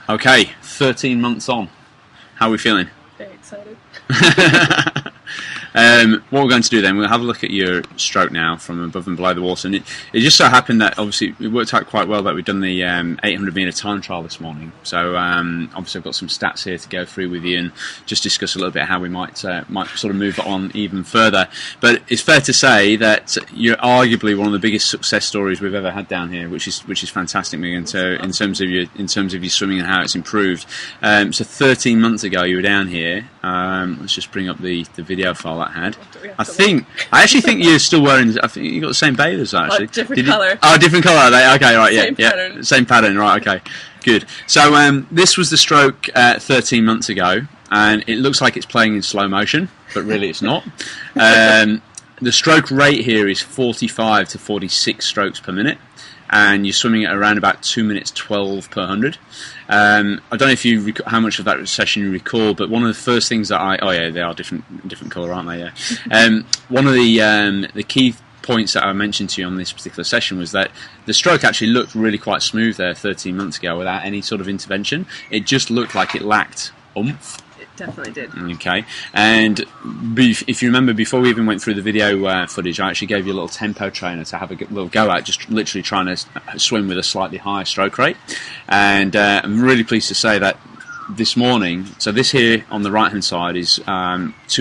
Okay, 13 months on. How are we feeling? Very excited. What we're going to do then, we'll have a look at your stroke now from above and below the water. And it just so happened that obviously it worked out quite well that we've done the 800 metre time trial this morning. So obviously I've got some stats here to go through with you and just discuss a little bit how we might sort of move it on even further. But it's fair to say that you're arguably one of the biggest success stories we've ever had down here, which is fantastic, Megan. So in terms of your swimming and how it's improved. So 13 months ago you were down here. Let's just bring up the video file that had. I actually think you're still wearing. I think you got the same bathers actually. Different colour. Different colour. Okay, right, Same pattern. Same pattern. Right, okay, good. So this was the stroke 13 months ago, and it looks like it's playing in slow motion, but really it's not. The stroke rate here is 45 to 46 strokes per minute. And you're swimming at around about 2 minutes 12 per 100. I don't know if you how much of that session you recall, but one of the first things that they are different colour, aren't they? Yeah. One of the key points that I mentioned to you on this particular session was that the stroke actually looked really quite smooth there 13 months ago without any sort of intervention. It just looked like it lacked oomph. Definitely did. Okay, and if you remember, before we even went through the video footage, I actually gave you a little tempo trainer to have a little go at, just literally trying to swim with a slightly higher stroke rate. And I'm really pleased to say that this morning, so this here on the right hand side is 2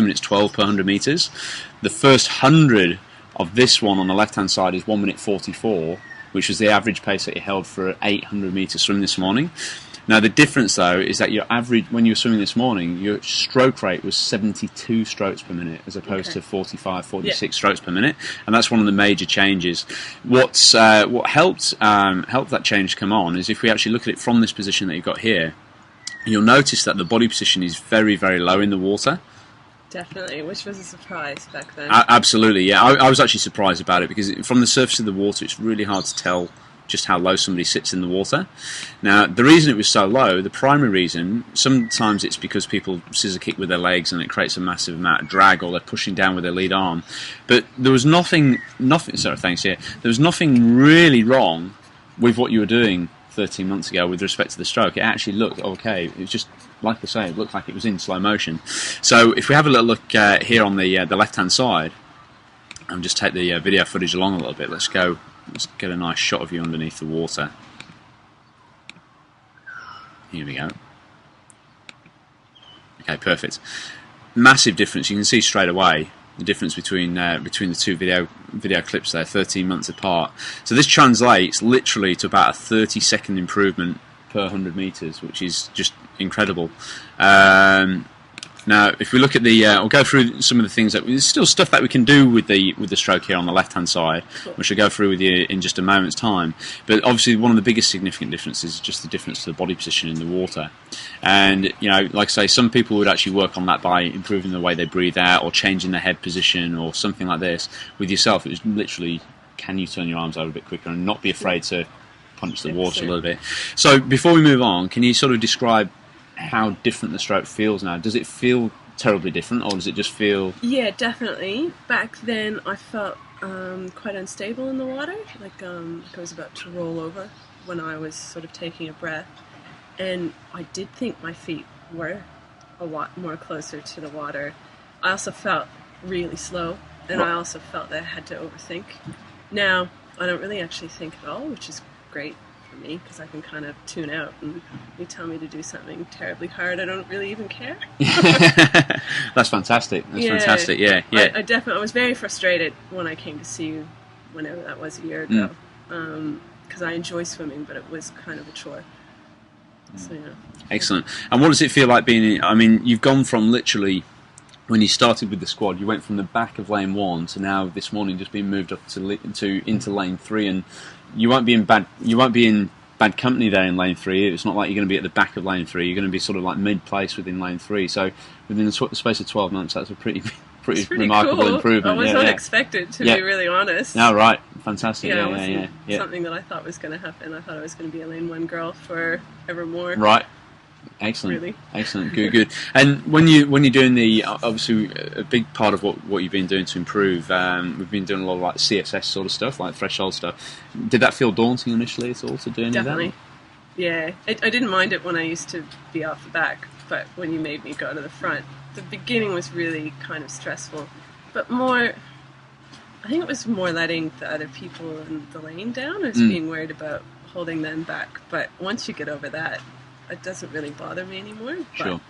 minutes 12 per 100 metres. The first 100 of this one on the left hand side is 1 minute 44, which was the average pace that you held for an 800 metre swim this morning. Now the difference though is that your average, when you were swimming this morning, your stroke rate was 72 strokes per minute as opposed to 45, 46 strokes per minute, and that's one of the major changes. What helped that change come on is if we actually look at it from this position that you've got here, you'll notice that the body position is very, very low in the water. Definitely, which was a surprise back then. Absolutely, yeah. I was actually surprised about it because from the surface of the water it's really hard to tell just how low somebody sits in the water. Now, the reason it was so low, the primary reason, sometimes it's because people scissor kick with their legs and it creates a massive amount of drag, or they're pushing down with their lead arm. But there was nothing really wrong with what you were doing 13 months ago with respect to the stroke. It actually looked okay. It was just, like I say, it looked like it was in slow motion. So if we have a little look here on the left-hand side, and just take the video footage along a little bit, let's get a nice shot of you underneath the water. Here we go. Okay, perfect. Massive difference. You can see straight away the difference between the two video clips there, 13 months apart. So this translates literally to about a 30-second improvement per 100 metres, which is just incredible. Now, if we look at we'll go through some of the things there's still stuff that we can do with the stroke here on the left-hand side, which I'll go through with you in just a moment's time. But obviously, one of the biggest significant differences is just the difference to the body position in the water. And like I say, some people would actually work on that by improving the way they breathe out, or changing their head position, or something like this. With yourself, it was literally, can you turn your arms out a bit quicker and not be afraid to punch the water a little bit? So before we move on, can you sort of describe how different the stroke feels now? Does it feel terribly different, or does it just feel... Yeah, definitely. Back then I felt quite unstable in the water, like I was about to roll over when I was sort of taking a breath, and I did think my feet were a lot more closer to the water. I also felt really slow, and I also felt that I had to overthink. Now I don't really actually think at all, which is great for me, because I can kind of tune out, and you tell me to do something terribly hard, I don't really even care. That's fantastic. Fantastic. Yeah. I definitely was very frustrated when I came to see you, whenever that was, a year ago, because I enjoy swimming, but it was kind of a chore. So yeah. Excellent. And what does it feel like being in, I mean, you've gone from literally, when you started with the squad, you went from the back of lane 1 to now this morning just being moved up into lane 3, and you won't be in bad company there in lane 3. It's not like you're going to be at the back of lane 3. You're going to be sort of like mid-place within lane 3. So within the space of 12 months, that's a pretty remarkable cool. improvement. I was unexpected, to be really honest. No, right. Fantastic. Yeah, something that I thought was going to happen. I thought I was going to be a lane 1 girl forevermore. Right. Excellent. Really? Excellent. Good. And when you're doing the, obviously a big part of what you've been doing to improve, we've been doing a lot of like CSS sort of stuff, like threshold stuff. Did that feel daunting initially at all to do any of that? Yeah, I didn't mind it when I used to be off the back, but when you made me go to the front, the beginning was really kind of stressful. But more, I think it was more letting the other people in the lane down. I was being worried about holding them back. But once you get over that, it doesn't really bother me anymore. But Sure.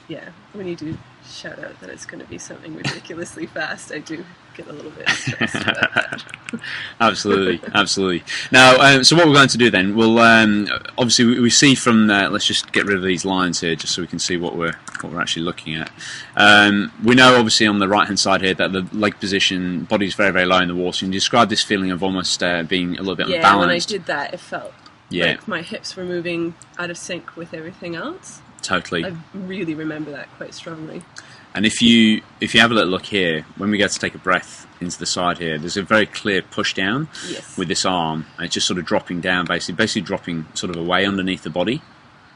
yeah, when you do shout out that it's going to be something ridiculously fast, I do get a little bit stressed about that. Absolutely, absolutely. Now, so what we're going to do then, we'll obviously we see from let's just get rid of these lines here, just so we can see what we're actually looking at. We know obviously on the right hand side here that the leg position, body's very very low in the water. And you describe this feeling of almost being a little bit Yeah, when I unbalanced. did that, it felt like my hips were moving out of sync with everything else. Totally. I really remember that quite strongly. And if you have a little look here, when we go to take a breath into the side here, there's a very clear push down with this arm, and it's just sort of dropping down, basically dropping sort of away underneath the body.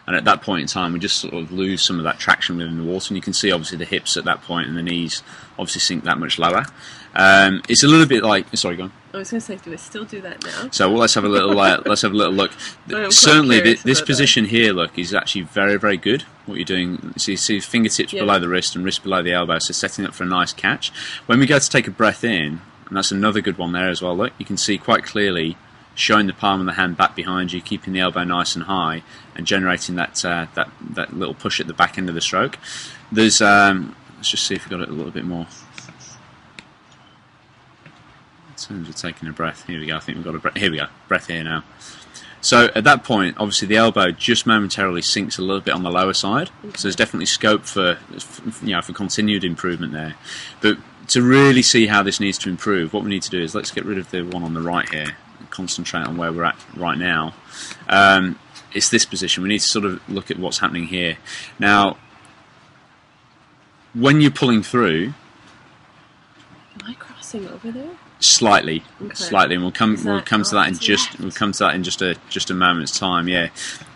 And at that point in time, we just sort of lose some of that traction within the water, and you can see obviously the hips at that point and the knees obviously sink that much lower. It's a little bit like, sorry, go on. I was going to say, do I still do that now? So let's have a little look. Certainly, this position here, look, is actually very, very good. What you're doing, so you see fingertips below the wrist and wrist below the elbow, so setting up for a nice catch. When we go to take a breath in, and that's another good one there as well. Look, you can see quite clearly showing the palm of the hand back behind you, keeping the elbow nice and high, and generating that little push at the back end of the stroke. There's let's just see if we've got it a little bit more. In terms of taking a breath, here we go. I think we've got a breath. Here we go. Breath here now. So at that point, obviously the elbow just momentarily sinks a little bit on the lower side. So there's definitely scope for continued improvement there. But to really see how this needs to improve, what we need to do is let's get rid of the one on the right here and concentrate on where we're at right now. It's this position. We need to sort of look at what's happening here. Now, when you're pulling through, am I crossing over there? Slightly, and we'll come to that in just a moment's time. Yeah,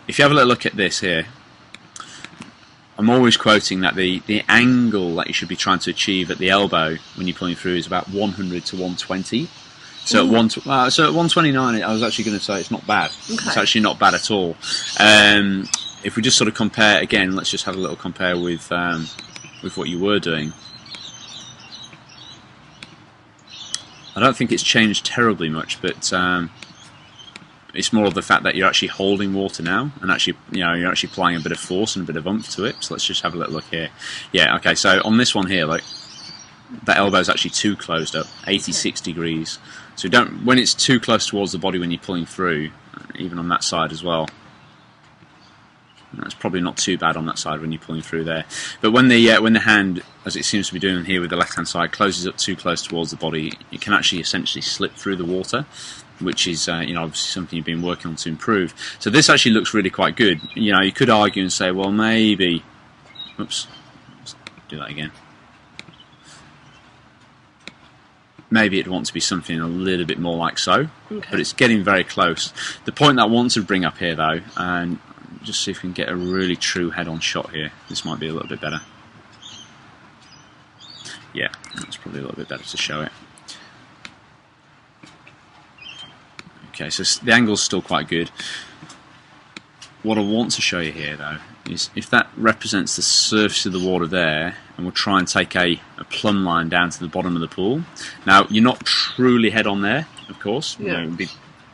if you have a little look at this here, I'm always quoting that the angle that you should be trying to achieve at the elbow when you're pulling through is about 100 to 120. So at 129, I was actually going to say it's not bad. It's actually not bad at all. If we just sort of compare again, let's just have a little compare with what you were doing. I don't think it's changed terribly much, but it's more of the fact that you're actually holding water now, and actually, you're actually applying a bit of force and a bit of oomph to it. So let's just have a little look here. Yeah, okay. So on this one here, like that elbow is actually too closed up, 86 degrees. So when it's too close towards the body when you're pulling through, even on that side as well. That's probably not too bad on that side when you're pulling through there. But when the hand, as it seems to be doing here with the left-hand side, closes up too close towards the body, it can actually essentially slip through the water, which is obviously something you've been working on to improve. So this actually looks really quite good. You could argue and say, well, maybe... Oops. Let's do that again. Maybe it'd want to be something a little bit more like so, but it's getting very close. The point that I want to bring up here, though, and just see if we can get a really true head-on shot here. This might be a little bit better. Yeah, that's probably a little bit better to show it. Okay, so the angle's still quite good. What I want to show you here, though, is if that represents the surface of the water there, and we'll try and take a plumb line down to the bottom of the pool. Now, you're not truly head-on there, of course. Yeah. It would be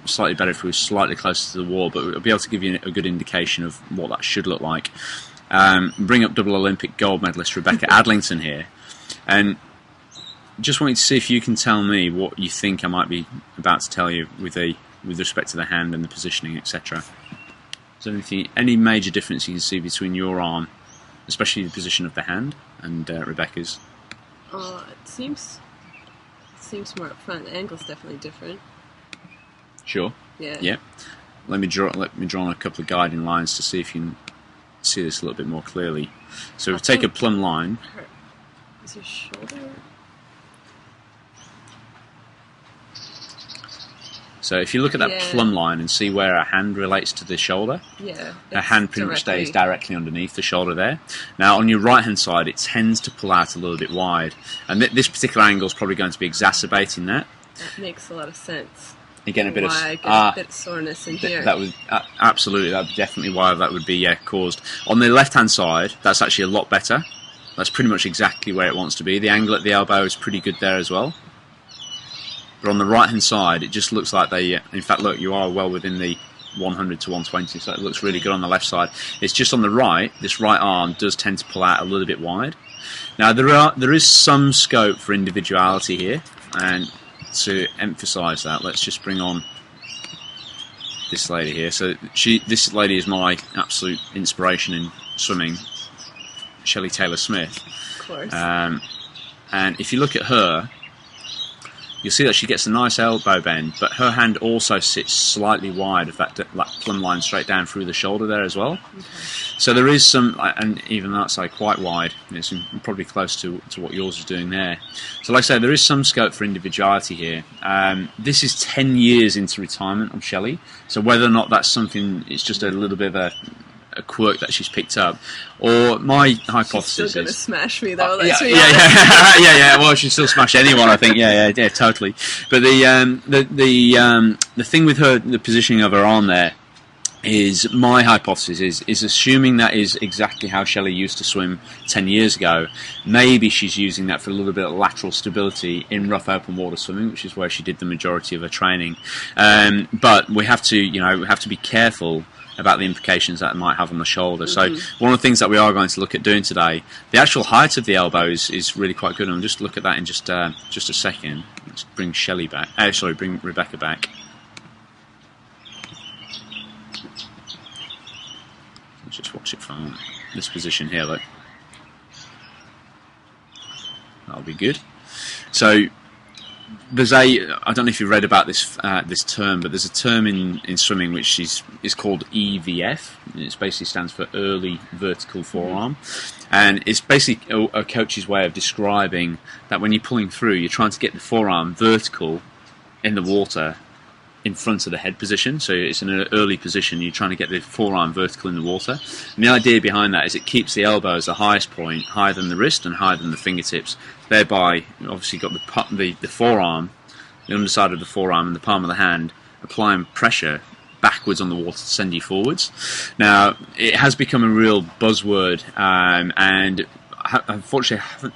slightly better if we were slightly closer to the wall, but we'll be able to give you a good indication of what that should look like. Bring up double Olympic gold medalist Rebecca Adlington here, and just wanted to see if you can tell me what you think I might be about to tell you with respect to the hand and the positioning, etc. Is there any major difference you can see between your arm, especially the position of the hand, and Rebecca's? It seems more up front. The angle's definitely different. Sure. Yeah. Yeah. Let me draw on a couple of guiding lines to see if you can see this a little bit more clearly. So if we take a plumb line. Is your shoulder? So if you look at that plumb line and see where our hand relates to the shoulder, our hand pretty much stays directly underneath the shoulder there. Now on your right hand side, it tends to pull out a little bit wide, and this particular angle is probably going to be exacerbating that. That makes a lot of sense. Again, a bit why I get a bit of soreness in here. That would absolutely, that would definitely why that would be caused. On the left-hand side, that's actually a lot better. That's pretty much exactly where it wants to be. The angle at the elbow is pretty good there as well. But on the right-hand side, it just looks like they... in fact, look, you are well within the 100 to 120, so it looks really good on the left side. It's just on the right, this right arm does tend to pull out a little bit wide. Now, there is some scope for individuality here, and to emphasise that, let's just bring on this lady here. So this lady is my absolute inspiration in swimming, Shelley Taylor-Smith. Of course. And if you look at her, you'll see that she gets a nice elbow bend, but her hand also sits slightly wide of that plumb line straight down through the shoulder there as well. Okay. So there is some, and even that's like quite wide, it's probably close to what yours is doing there. So like I say, there is some scope for individuality here. This is 10 years into retirement of Shelley, so whether or not that's something, it's just a little bit of a quirk that she's picked up, or my hypothesis she's still gonna is smash me though. Yeah. Well, she'd still smash anyone, I think. Yeah, totally. But the thing with her, the positioning of her arm there, is my hypothesis is assuming that is exactly how Shelley used to swim 10 years ago. Maybe she's using that for a little bit of lateral stability in rough open water swimming, which is where she did the majority of her training. But we have to be careful about the implications that it might have on the shoulder. So one of the things that we are going to look at doing today, the actual height of the elbows is really quite good, and we'll just look at that in just a second. Let's bring Shelley back. Bring Rebecca back. Let's just watch it from this position here, look. That'll be good. So there's I don't know if you've read about this term, but there's a term in swimming which is called EVF. It basically stands for early vertical forearm, and it's basically a coach's way of describing that when you're pulling through, you're trying to get the forearm vertical in the water in front of the head position. So it's in an early position, you're trying to get the forearm vertical in the water. And the idea behind that is it keeps the elbow as the highest point, higher than the wrist and higher than the fingertips. Thereby, obviously got the forearm, the underside of the forearm and the palm of the hand, applying pressure backwards on the water to send you forwards. Now, it has become a real buzzword, and unfortunately,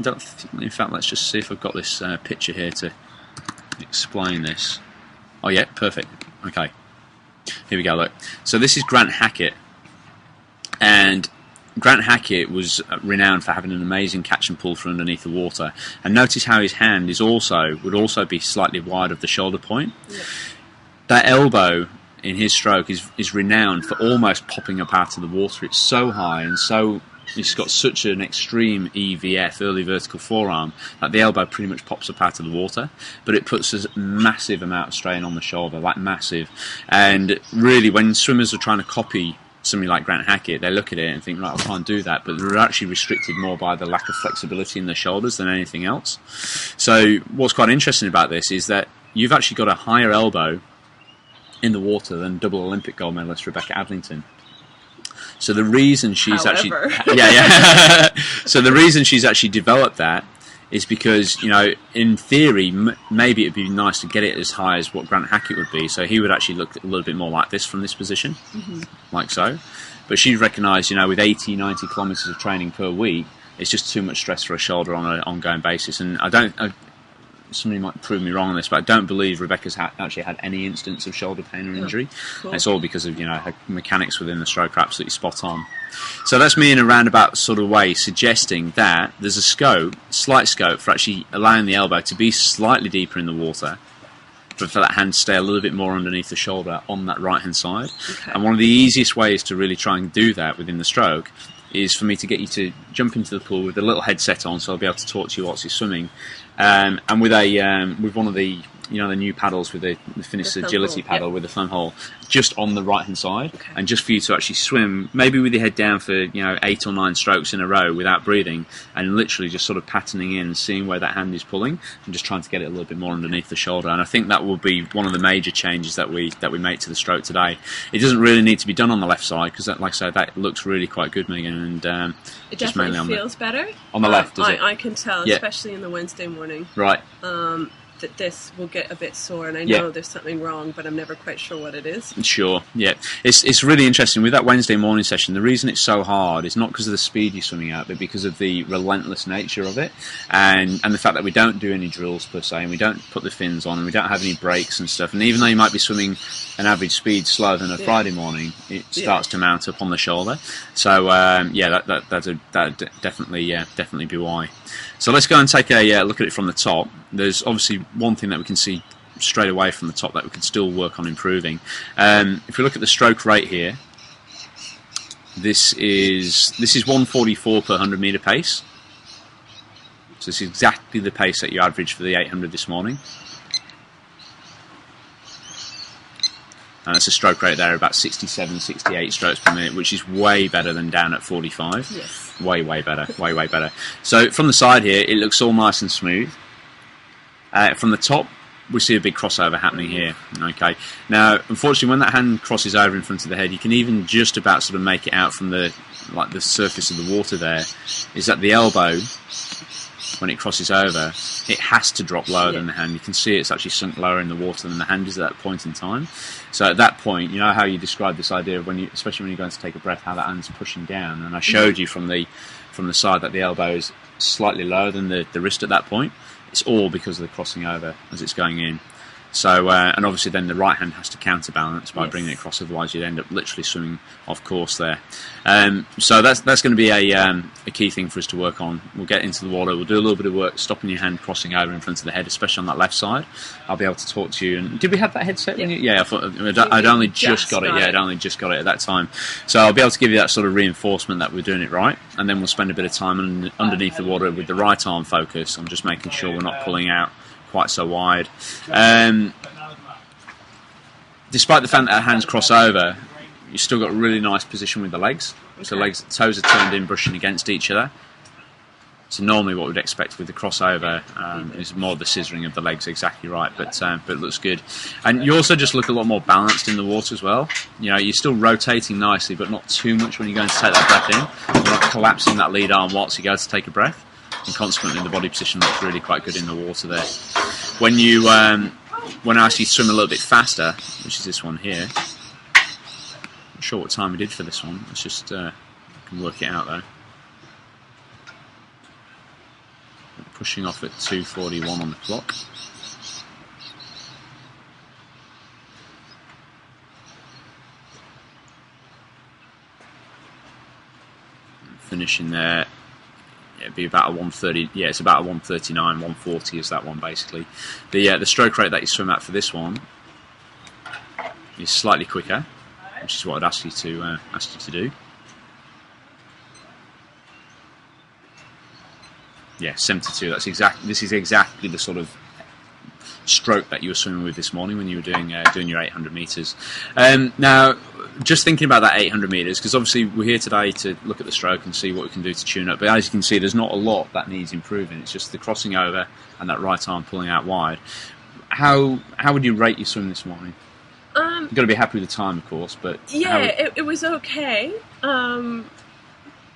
in fact, let's just see if I've got this picture here to explain this. Oh yeah, perfect. Okay, here we go. Look, so this is Grant Hackett, and Grant Hackett was renowned for having an amazing catch and pull from underneath the water. And notice how his hand would also be slightly wide of the shoulder point. Yeah. That elbow in his stroke is renowned for almost popping up out of the water. It's so high and so it's got such an extreme EVF, early vertical forearm, that the elbow pretty much pops up out of the water, but it puts a massive amount of strain on the shoulder, like massive. And really, when swimmers are trying to copy somebody like Grant Hackett, they look at it and think, right, I can't do that, but they're actually restricted more by the lack of flexibility in the shoulders than anything else. So what's quite interesting about this is that you've actually got a higher elbow in the water than double Olympic gold medalist Rebecca Adlington. So the reason she's So the reason she's actually developed that is because, in theory, maybe it'd be nice to get it as high as what Grant Hackett would be. So he would actually look a little bit more like this from this position, like so. But she's recognised, with 80, 90 kilometres of training per week, it's just too much stress for her shoulder on an ongoing basis. And somebody might prove me wrong on this, but I don't believe Rebecca's actually had any instance of shoulder pain or injury. Cool. It's all because of her mechanics within the stroke are absolutely spot on. So that's me in a roundabout sort of way suggesting that there's a slight scope for actually allowing the elbow to be slightly deeper in the water, but for that hand to stay a little bit more underneath the shoulder on that right hand side. Okay. And one of the easiest ways to really try and do that within the stroke is for me to get you to jump into the pool with a little headset on, so I'll be able to talk to you whilst you're swimming, and with one of the the new paddles with the Finnish agility paddle with the thumb hole just on the right hand side, and just for you to actually swim maybe with your head down for 8 or 9 strokes in a row without breathing, and literally just sort of patterning in and seeing where that hand is pulling and just trying to get it a little bit more underneath the shoulder. And I think that will be one of the major changes that we make to the stroke today. It doesn't really need to be done on the left side because, like I said, that looks really quite good, Megan, and it definitely feels better on the left. I can tell, especially in the Wednesday morning. Right. that this will get a bit sore, and I know there's something wrong, but I'm never quite sure what it is. Sure, yeah. It's really interesting. With that Wednesday morning session, the reason it's so hard is not because of the speed you're swimming at, but because of the relentless nature of it, and the fact that we don't do any drills per se, and we don't put the fins on, and we don't have any breaks and stuff. And even though you might be swimming an average speed slower than a Friday morning, it starts to mount up on the shoulder. So that definitely be why. So let's go and take a look at it from the top. There's obviously one thing that we can see straight away from the top that we could still work on improving. If we look at the stroke rate here, this is 144 per 100 metre pace. So it's exactly the pace that you averaged for the 800 this morning. And that's a stroke rate there, about 67, 68 strokes per minute, which is way better than down at 45. Yes. Way better, way better. So from the side here, it looks all nice and smooth. From the top, we see a big crossover happening here. Okay. Now, unfortunately, when that hand crosses over in front of the head, you can even just about sort of make it out from the surface of the water there, is that the elbow, when it crosses over, it has to drop lower than the hand. You can see it's actually sunk lower in the water than the hand is at that point in time. So at that point, you know how you described this idea of especially when you're going to take a breath, how that hand's pushing down. And I showed you from the side that the elbow is slightly lower than the wrist at that point. It's all because of the crossing over as it's going in. So, and obviously then the right hand has to counterbalance by bringing it across, otherwise you'd end up literally swimming off course there. So that's going to be a key thing for us to work on. We'll get into the water, we'll do a little bit of work stopping your hand crossing over in front of the head, especially on that left side. I'll be able to talk to you. And did we have that headset? Yeah, I thought I'd only just got it. Yeah, I'd only just got it at that time. So I'll be able to give you that sort of reinforcement that we're doing it right, and then we'll spend a bit of time underneath the water with the right arm focus. I'm just making sure we're not pulling out quite so wide. Despite the fact that our hands cross over, you've still got a really nice position with the legs. So toes are turned in, brushing against each other. So normally what we'd expect with the crossover is more the scissoring of the legs, exactly right, but it looks good. And you also just look a lot more balanced in the water as well. You know, you're still rotating nicely, but not too much when you're going to take that breath in. You're not collapsing that lead arm whilst you go to take a breath. And consequently the body position looks really quite good in the water there. When I actually swim a little bit faster, which is this one here, not sure what time we did for this one, let's just can work it out though. Pushing off at 2:41 on the clock. Finishing there. It'd be about a 130. Yeah, it's about a 139, 140 is that one basically. The stroke rate that you swim at for this one is slightly quicker, which is what I'd ask you to do. Yeah, 72. This is exactly the sort of stroke that you were swimming with this morning when you were doing your 800 meters. Now, just thinking about that 800 meters, because obviously we're here today to look at the stroke and see what we can do to tune up. But as you can see, there's not a lot that needs improving. It's just the crossing over and that right arm pulling out wide. How would you rate your swim this morning? You've got to be happy with the time, of course. But it was okay. I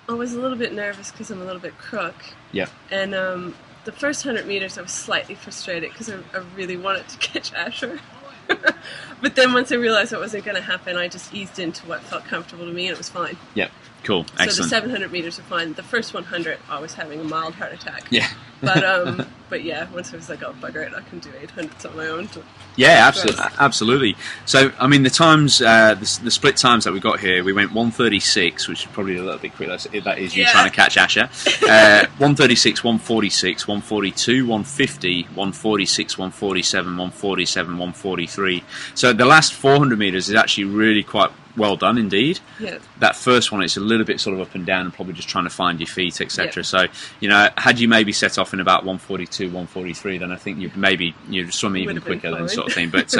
was a little bit nervous because I'm a little bit crook. Yeah. And the first 100 meters, I was slightly frustrated because I really wanted to catch Asher. But then once I realized that wasn't going to happen, I just eased into what felt comfortable to me, and it was fine. Yep. Cool. Excellent. So the 700 meters are fine. The first 100, I was having a mild heart attack. Yeah. But yeah, once I was like, oh, bugger it, I can do 800s on my own. Yeah, absolutely. So, I mean, the times, the split times that we got here, we went 136, which is probably a little bit quick. That is you trying to catch Asher. 136, 146, 142, 150, 146, 147, 147, 143. So the last 400 metres is actually really quite well done indeed. Yeah. That first one, it's a little bit sort of up and down and probably just trying to find your feet, etc. Yeah. So, you know, had you maybe set off in about 142, 143, then I think you'd swim even quicker then sort of thing. But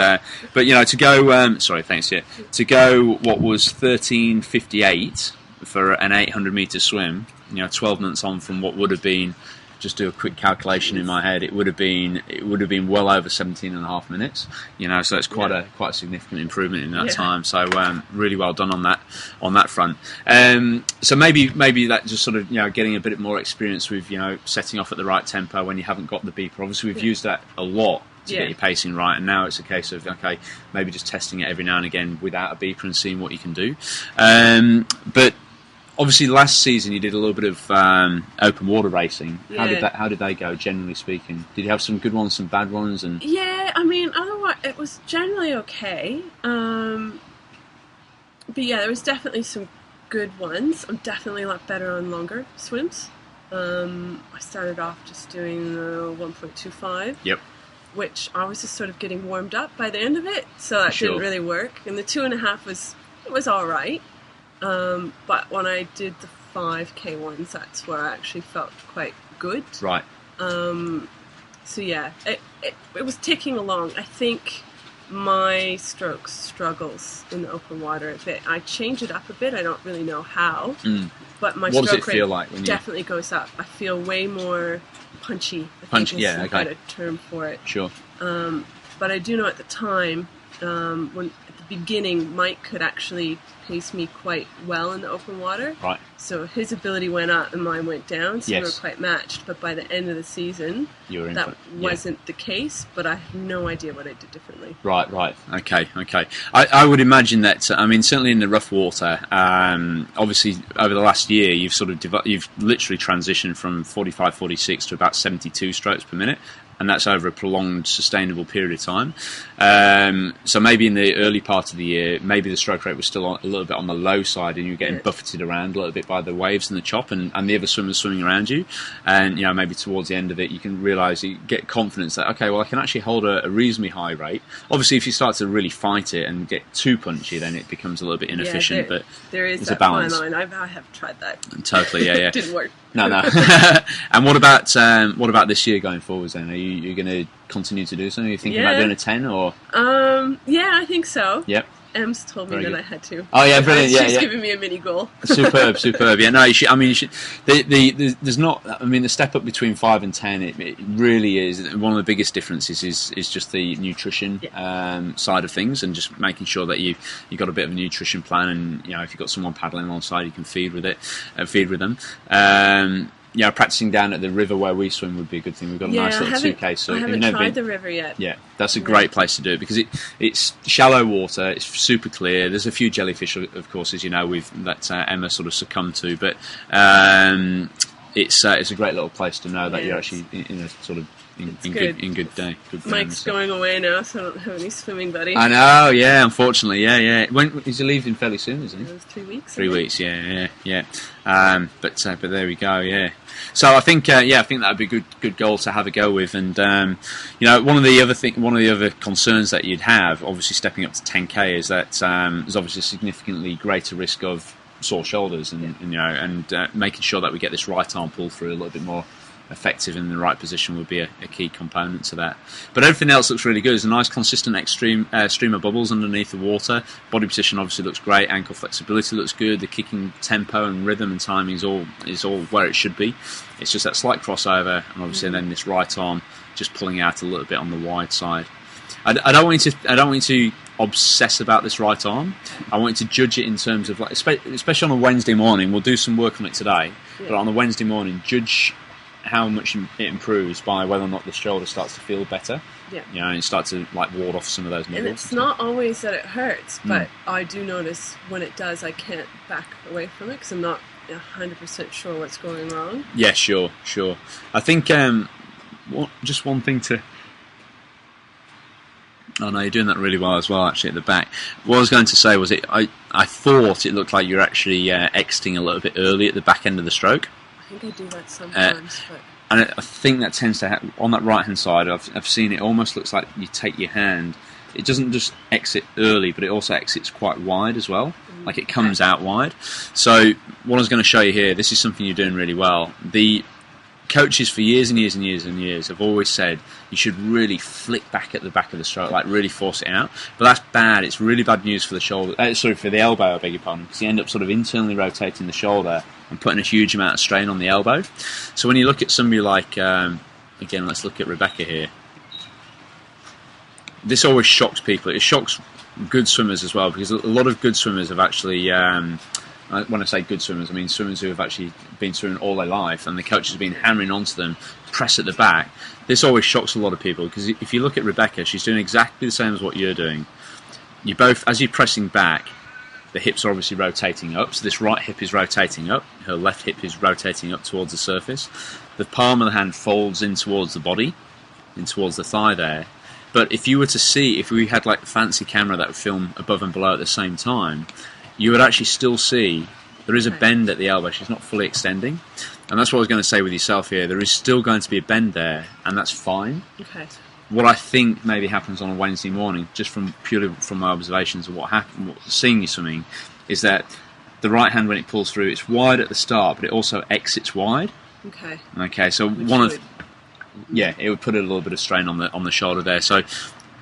you know, to go to go what was 13:58 for an 800 metre swim, you know, 12 minutes on from what would have been, just do a quick calculation in my head, it would have been well over 17 and a half minutes, you know, so it's quite a significant improvement in that time. So really well done on that front. So maybe that just sort of, you know, getting a bit more experience with, you know, setting off at the right tempo when you haven't got the beeper. Obviously we've used that a lot to get your pacing right, and now it's a case of, okay, maybe just testing it every now and again without a beeper and seeing what you can do. But obviously last season you did a little bit of open water racing. How did they go, generally speaking? Did you have some good ones, some bad ones? And yeah, I mean, otherwise it was generally okay. But yeah, there was definitely some good ones. I'm definitely a lot better on longer swims. I started off just doing 1.25. Yep. Which I was just sort of getting warmed up by the end of it, so that didn't really work. And the 2.5 was all right. But when I did the 5K ones, that's where I actually felt quite good. Right. So yeah, it was ticking along. I think my stroke struggles in the open water a bit. I change it up a bit. I don't really know how, but my stroke rate like definitely goes up. I feel way more punchy. I think is a better term for it. Sure. But I do know at the time, when at the beginning, Mike could actually pace me quite well in the open water. Right. So his ability went up and mine went down, so we were quite matched. But by the end of the season, that wasn't the case, but I have no idea what I did differently. Right. Okay. I would imagine that, I mean, certainly in the rough water, obviously over the last year, you've you've literally transitioned from 45, 46 to about 72 strokes per minute. And that's over a prolonged, sustainable period of time. So maybe in the early part of the year, maybe the stroke rate was still a little bit on the low side, and you were getting buffeted around a little bit by the waves and the chop, and the other swimmers swimming around you. And maybe towards the end of it, you can realise, you get confidence that, okay, well, I can actually hold a reasonably high rate. Obviously, if you start to really fight it and get too punchy, then it becomes a little bit inefficient. But there is a balance. Fine line. I have tried that. Totally, yeah. It didn't work. No. And what about this year going forwards then? Are you going to continue to do something? Are you thinking about doing a 10 or? Yeah, I think so. Yep. Em's told me that I had to. Oh yeah, brilliant! She's giving me a mini goal. Superb. Yeah, no, you should. I mean, you should. There's not. I mean, the step up between 5 and 10, it really is one of the biggest differences. Is just the nutrition side of things, and just making sure that you got a bit of a nutrition plan, and if you've got someone paddling alongside, you can feed with them. Practicing down at the river where we swim would be a good thing. We've got a nice little suitcase. So I haven't tried the river yet. Yeah, that's a great place to do it, because it's shallow water, it's super clear. There's a few jellyfish, of course, as you know, that Emma sort of succumbed to, but it's a great little place to know that you're actually in a sort of in good day. Good Mike's going away now, so I don't have any swimming buddy. I know, yeah, unfortunately, yeah. When he's leaving fairly soon, isn't he? 3 weeks. 3 weeks, yeah. But there we go, yeah. So I think that would be a good goal to have a go with, and one of the other concerns that you'd have, obviously stepping up to 10k, is that there's obviously a significantly greater risk of sore shoulders, and making sure that we get this right arm pull through a little bit more effective in the right position would be a key component to that. But everything else looks really good. There's a nice consistent stream of bubbles underneath the water. Body position obviously looks great. Ankle flexibility looks good. The kicking tempo and rhythm and timing is all where it should be. It's just that slight crossover, and obviously then this right arm just pulling out a little bit on the wide side. I don't want you to obsess about this right arm. I want you to judge it in terms of, like, especially on a Wednesday morning. We'll do some work on it today, but on a Wednesday morning, judge how much it improves by whether or not the shoulder starts to feel better. Yeah. And start to ward off some of those muscles. And it's not always that it hurts, but I do notice when it does, I can't back away from it because I'm not 100% sure what's going wrong. Yeah, sure. I think just one thing to... Oh no, you're doing that really well as well, actually, at the back. What I was going to say was, I thought it looked like you're actually exiting a little bit early at the back end of the stroke. I think I do that sometimes, but... And I think that tends to happen on that right-hand side. I've seen it almost looks like you take your hand. It doesn't just exit early, but it also exits quite wide as well. Like it comes out wide. So what I was going to show you here, this is something you're doing really well. The coaches for years and years and years and years have always said you should really flick back at the back of the stroke, like really force it out. But that's bad. It's really bad news for the shoulder. For the elbow, I beg your pardon, because you end up sort of internally rotating the shoulder and putting a huge amount of strain on the elbow. So when you look at somebody like, again, let's look at Rebecca here. This always shocks people. It shocks good swimmers as well, because a lot of good swimmers have actually when I say good swimmers, I mean swimmers who have actually been swimming all their life, and the coach has been hammering onto them, press at the back. This always shocks a lot of people, because if you look at Rebecca, she's doing exactly the same as what you're doing. You both, as you're pressing back, the hips are obviously rotating up, so this right hip is rotating up, her left hip is rotating up towards the surface. The palm of the hand folds in towards the body, in towards the thigh there. But if you were to see, if we had like a fancy camera that would film above and below at the same time, you would actually still see there is a bend at the elbow. She's not fully extending. And that's what I was going to say with yourself here. There is still going to be a bend there, and that's fine. Okay. What I think maybe happens on a Wednesday morning, just purely from my observations of what happened, seeing you swimming, is that the right hand, when it pulls through, it's wide at the start, but it also exits wide. Okay. Okay, so it would put a little bit of strain on the shoulder there. So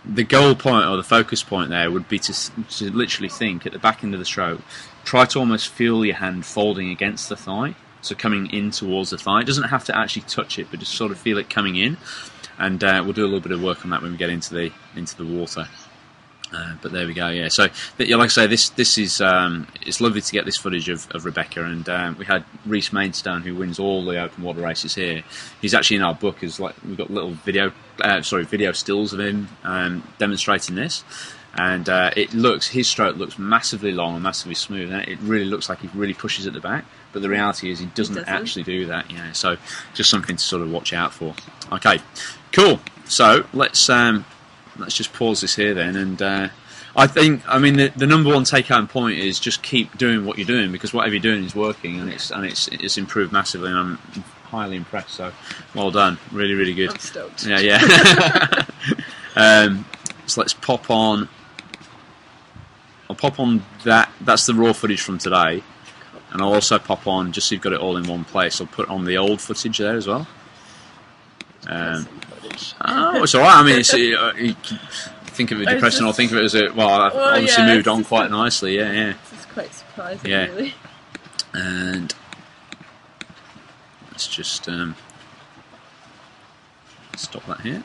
the goal point or the focus point there would be to literally think at the back end of the stroke, try to almost feel your hand folding against the thigh, so coming in towards the thigh. It doesn't have to actually touch it, but just sort of feel it coming in. And we'll do a little bit of work on that when we get into the water. But there we go. Yeah. So, like I say, this is it's lovely to get this footage of Rebecca, and we had Reece Maidstone, who wins all the open water races here. He's actually in our book as like we've got little video stills of him demonstrating this, and his stroke looks massively long and massively smooth, and it really looks like he really pushes at the back. But the reality is he doesn't actually do that. Yeah. So just something to sort of watch out for. Okay. Cool. So let's just pause this here then, and I mean the number one take-home point is just keep doing what you're doing, because whatever you're doing is working, and it's improved massively, and I'm highly impressed. So well done, really, really good. I'm stoked. Yeah. So let's pop on. I'll pop on that. That's the raw footage from today, and I'll also pop on, just so you've got it all in one place, I'll put on the old footage there as well. It's alright. I mean, you think of it depressing or think of it as obviously moved on quite nicely. Yeah. This is quite surprising, really. And let's just stop that here.